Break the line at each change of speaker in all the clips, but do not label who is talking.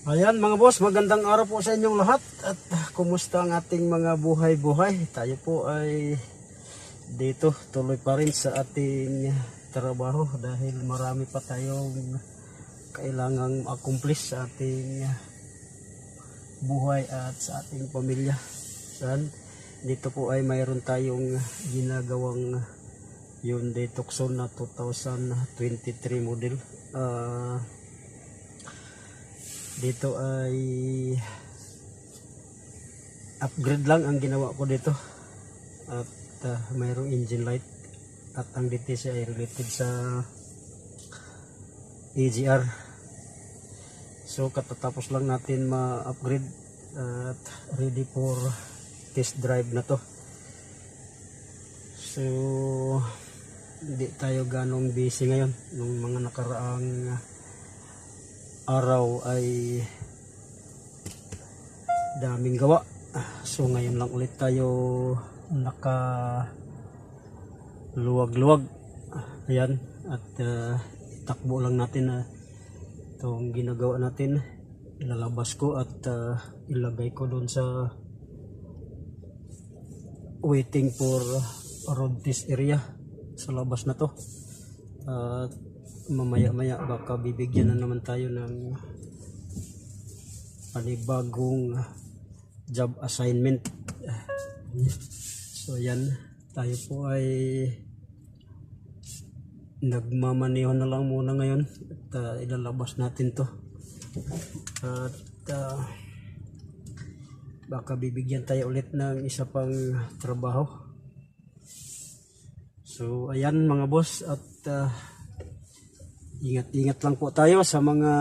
Ayan mga boss, magandang araw po sa inyong lahat. At kumusta ang ating mga buhay-buhay? Tayo po ay dito tuloy pa rin sa ating trabaho dahil marami pa tayong kailangang accomplish sa ating buhay at sa ating pamilya. Dito po ay mayroon tayong ginagawang Hyundai Tucson na 2023 model. Dito ay upgrade lang ang ginawa ko dito at mayroong engine light at ang DTC ay related sa EGR. So katatapos lang natin ma-upgrade at ready for test drive na to. So hindi tayo ganong busy ngayon. Nung mga nakaraang araw ay daming gawa, so ngayon lang ulit tayo naka luwag-luwag. Ayan, at itakbo lang natin itong ginagawa natin. Ilalabas ko at ilagay ko doon sa waiting for road test area sa labas na to. At mamaya-maya baka bibigyan na naman tayo ng panibagong job assignment. So yan, tayo po ay nagmamaneho na lang muna ngayon at ilalabas natin to at baka bibigyan tayo ulit ng isa pang trabaho. So ayan mga boss, at ingat-ingat lang po tayo sa mga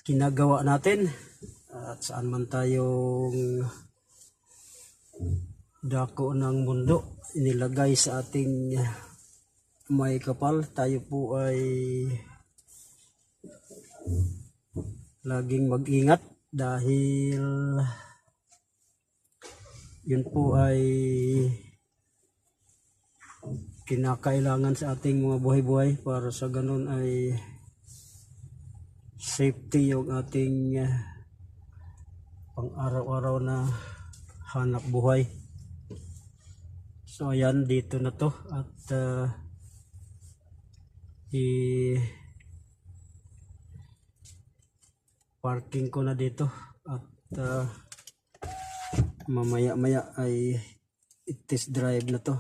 ginagawa natin at saan man tayong dako ng mundo inilagay sa ating may kapal. Tayo po ay laging mag-ingat dahil yun po ay kinakailangan sa ating mga buhay-buhay para sa ganun ay safety yung ating pang araw-araw na hanap buhay. So ayan, dito na to at parking ko na dito at mamaya-maya ay i-test drive na to.